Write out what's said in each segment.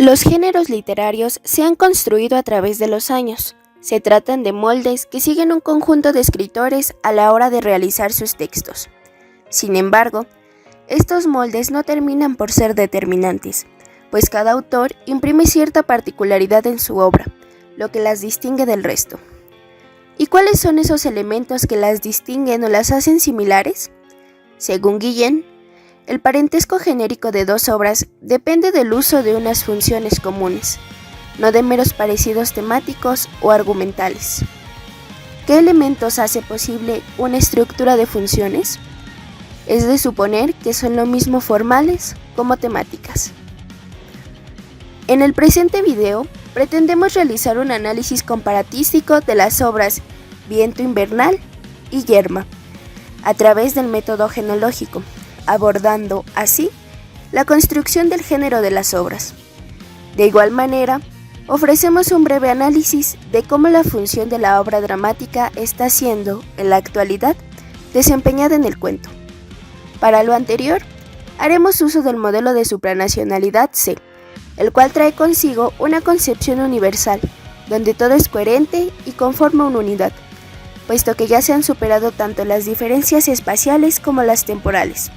Los géneros literarios se han construido a través de los años. Se tratan de moldes que siguen un conjunto de escritores a la hora de realizar sus textos. Sin embargo, estos moldes no terminan por ser determinantes, pues cada autor imprime cierta particularidad en su obra, lo que las distingue del resto. ¿Y cuáles son esos elementos que las distinguen o las hacen similares? Según Guillén, el parentesco genérico de dos obras depende del uso de unas funciones comunes, no de meros parecidos temáticos o argumentales. ¿Qué elementos hace posible una estructura de funciones? Es de suponer que son lo mismo formales como temáticas. En el presente video, pretendemos realizar un análisis comparatístico de las obras Viento Invernal y Yerma, a través del método genológico, abordando, así, la construcción del género de las obras. De igual manera, ofrecemos un breve análisis de cómo la función de la obra dramática está siendo, en la actualidad, desempeñada en el cuento. Para lo anterior, haremos uso del modelo de supranacionalidad C, el cual trae consigo una concepción universal, donde todo es coherente y conforma una unidad, puesto que ya se han superado tanto las diferencias espaciales como las temporales.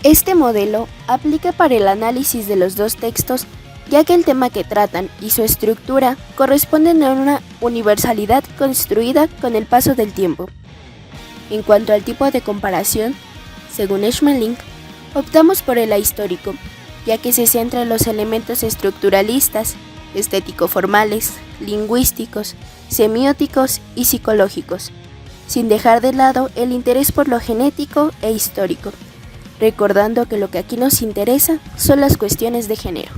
Este modelo aplica para el análisis de los dos textos, ya que el tema que tratan y su estructura corresponden a una universalidad construida con el paso del tiempo. En cuanto al tipo de comparación, según Schmeling, optamos por el ahistórico, ya que se centra en los elementos estructuralistas, estético-formales, lingüísticos, semióticos y psicológicos, sin dejar de lado el interés por lo genético e histórico, recordando que lo que aquí nos interesa son las cuestiones de género.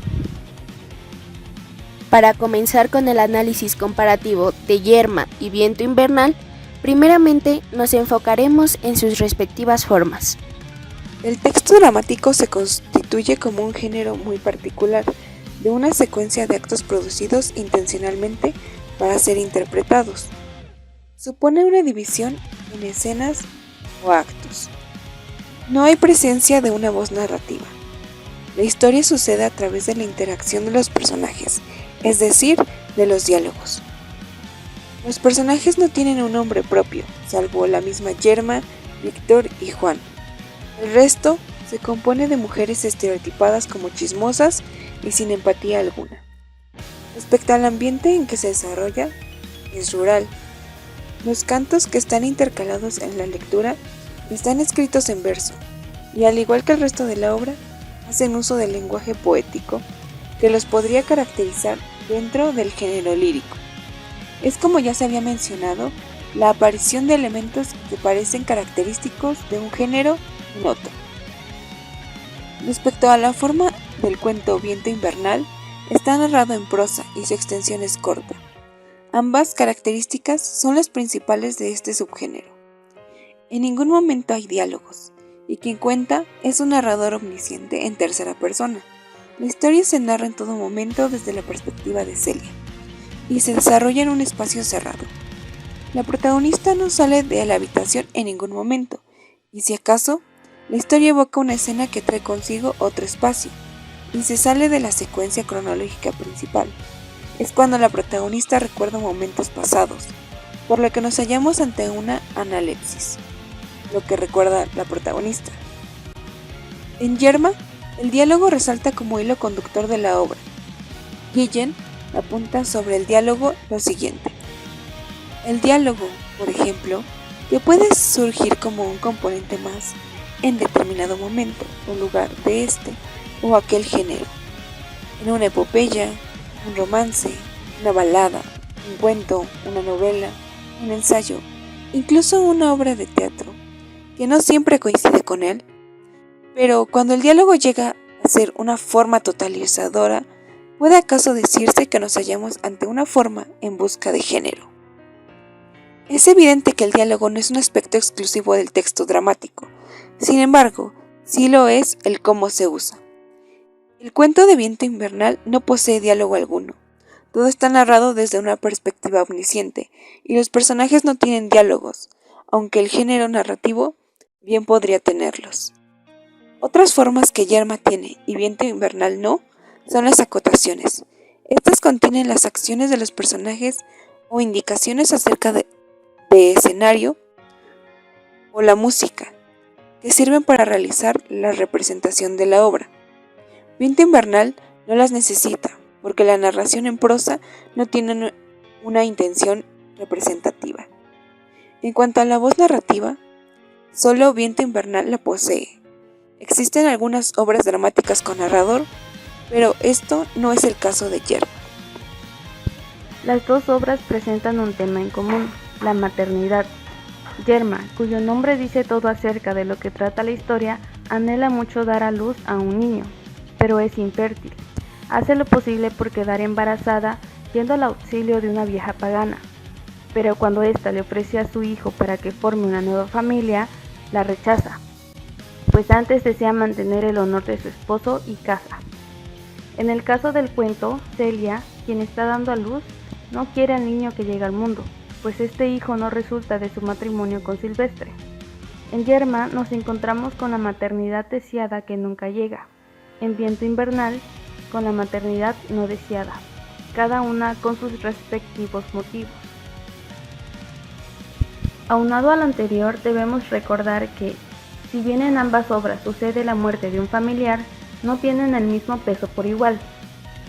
Para comenzar con el análisis comparativo de Yerma y Viento Invernal, primeramente nos enfocaremos en sus respectivas formas. El texto dramático se constituye como un género muy particular, de una secuencia de actos producidos intencionalmente para ser interpretados. Supone una división en escenas o actos. No hay presencia de una voz narrativa. La historia sucede a través de la interacción de los personajes, es decir, de los diálogos. Los personajes no tienen un nombre propio, salvo la misma Yerma, Víctor y Juan. El resto se compone de mujeres estereotipadas como chismosas y sin empatía alguna. Respecto al ambiente en que se desarrolla, es rural. Los cantos que están intercalados en la lectura están escritos en verso, y al igual que el resto de la obra, hacen uso del lenguaje poético que los podría caracterizar dentro del género lírico. Es, como ya se había mencionado, la aparición de elementos que parecen característicos de un género en otro. Respecto a la forma del cuento Viento Invernal, está narrado en prosa y su extensión es corta. Ambas características son las principales de este subgénero. En ningún momento hay diálogos, y quien cuenta es un narrador omnisciente en tercera persona. La historia se narra en todo momento desde la perspectiva de Celia, y se desarrolla en un espacio cerrado. La protagonista no sale de la habitación en ningún momento, y si acaso, la historia evoca una escena que trae consigo otro espacio, y se sale de la secuencia cronológica principal. Es cuando la protagonista recuerda momentos pasados, por lo que nos hallamos ante una analepsis, lo que recuerda la protagonista. En Yerma, el diálogo resalta como hilo conductor de la obra. Guillén apunta sobre el diálogo lo siguiente. El diálogo, por ejemplo, que puede surgir como un componente más en determinado momento o lugar de este o aquel género, en una epopeya, un romance, una balada, un cuento, una novela, un ensayo, incluso una obra de teatro, que no siempre coincide con él, pero cuando el diálogo llega a ser una forma totalizadora, ¿puede acaso decirse que nos hallamos ante una forma en busca de género? Es evidente que el diálogo no es un aspecto exclusivo del texto dramático, sin embargo, sí lo es el cómo se usa. El cuento de Viento Invernal no posee diálogo alguno, todo está narrado desde una perspectiva omnisciente, y los personajes no tienen diálogos, aunque el género narrativo bien podría tenerlos. Otras formas que Yerma tiene y Viento Invernal no, son las acotaciones. Estas contienen las acciones de los personajes o indicaciones acerca de escenario o la música, que sirven para realizar la representación de la obra. Viento Invernal no las necesita, porque la narración en prosa no tiene una intención representativa. En cuanto a la voz narrativa, solo Viento Invernal la posee. Existen algunas obras dramáticas con narrador, pero esto no es el caso de Yerma. Las dos obras presentan un tema en común, la maternidad. Yerma, cuyo nombre dice todo acerca de lo que trata la historia, anhela mucho dar a luz a un niño, pero es infértil. Hace lo posible por quedar embarazada yendo al auxilio de una vieja pagana, pero cuando ésta le ofrece a su hijo para que forme una nueva familia, la rechaza, pues antes desea mantener el honor de su esposo y casa. En el caso del cuento, Celia, quien está dando a luz, no quiere al niño que llega al mundo, pues este hijo no resulta de su matrimonio con Silvestre. En Yerma nos encontramos con la maternidad deseada que nunca llega. En Viento Invernal, con la maternidad no deseada, cada una con sus respectivos motivos. Aunado a lo anterior, debemos recordar que, si bien en ambas obras sucede la muerte de un familiar, no tienen el mismo peso por igual,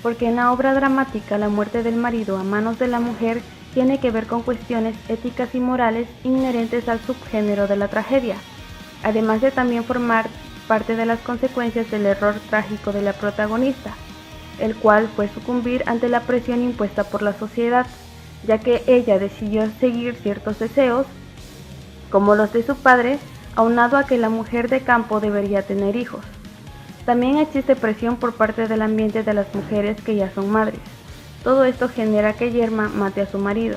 porque en la obra dramática la muerte del marido a manos de la mujer tiene que ver con cuestiones éticas y morales inherentes al subgénero de la tragedia, además de también formar parte de las consecuencias del error trágico de la protagonista, el cual fue sucumbir ante la presión impuesta por la sociedad, ya que ella decidió seguir ciertos deseos, como los de su padre, aunado a que la mujer de campo debería tener hijos. También existe presión por parte del ambiente de las mujeres que ya son madres. Todo esto genera que Yerma mate a su marido.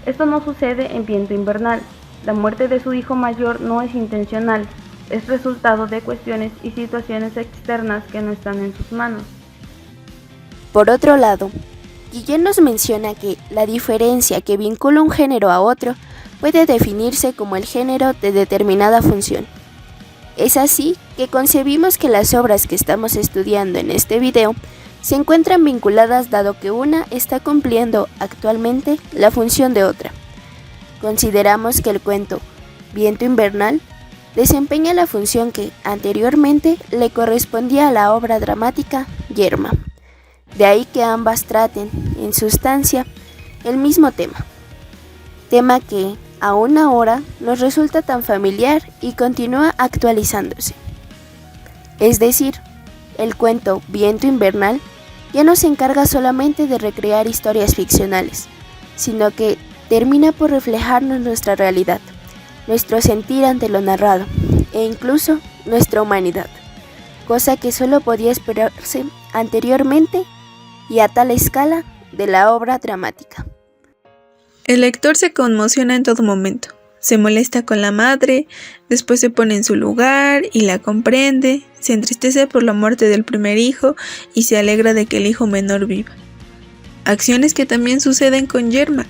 Esto no sucede en Viento Invernal. La muerte de su hijo mayor no es intencional, es resultado de cuestiones y situaciones externas que no están en sus manos. Por otro lado, Guillén nos menciona que la diferencia que vincula un género a otro puede definirse como el género de determinada función. Es así que concebimos que las obras que estamos estudiando en este video se encuentran vinculadas dado que una está cumpliendo actualmente la función de otra. Consideramos que el cuento Viento Invernal desempeña la función que anteriormente le correspondía a la obra dramática Yerma. De ahí que ambas traten, en sustancia, el mismo tema que aún ahora nos resulta tan familiar y continúa actualizándose. Es decir, el cuento Viento Invernal ya no se encarga solamente de recrear historias ficcionales, sino que termina por reflejarnos nuestra realidad, nuestro sentir ante lo narrado e incluso nuestra humanidad, cosa que solo podía esperarse anteriormente y a tal escala de la obra dramática. El lector se conmociona en todo momento, se molesta con la madre, después se pone en su lugar y la comprende, se entristece por la muerte del primer hijo y se alegra de que el hijo menor viva. Acciones que también suceden con Yerma.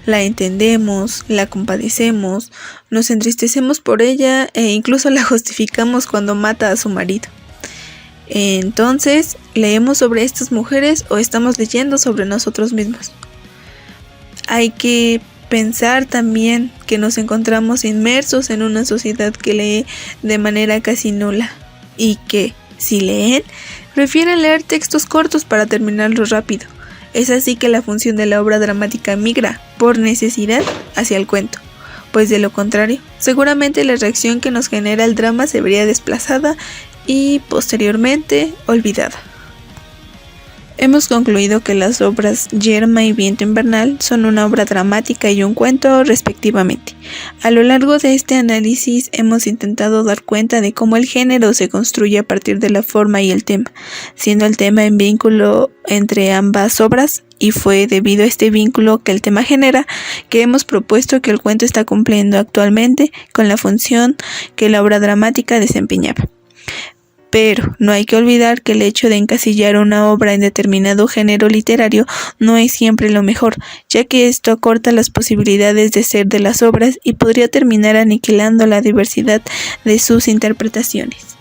La entendemos, la compadecemos, nos entristecemos por ella e incluso la justificamos cuando mata a su marido. Entonces, ¿leemos sobre estas mujeres o estamos leyendo sobre nosotros mismos? Hay que pensar también que nos encontramos inmersos en una sociedad que lee de manera casi nula y que, si leen, prefieren leer textos cortos para terminarlos rápido. Es así que la función de la obra dramática migra, por necesidad, hacia el cuento, pues de lo contrario, seguramente la reacción que nos genera el drama se vería desplazada y posteriormente olvidada. Hemos concluido que las obras Yerma y Viento Invernal son una obra dramática y un cuento respectivamente. A lo largo de este análisis hemos intentado dar cuenta de cómo el género se construye a partir de la forma y el tema, siendo el tema en vínculo entre ambas obras, y fue debido a este vínculo que el tema genera que hemos propuesto que el cuento está cumpliendo actualmente con la función que la obra dramática desempeñaba. Pero no hay que olvidar que el hecho de encasillar una obra en determinado género literario no es siempre lo mejor, ya que esto acorta las posibilidades de ser de las obras y podría terminar aniquilando la diversidad de sus interpretaciones.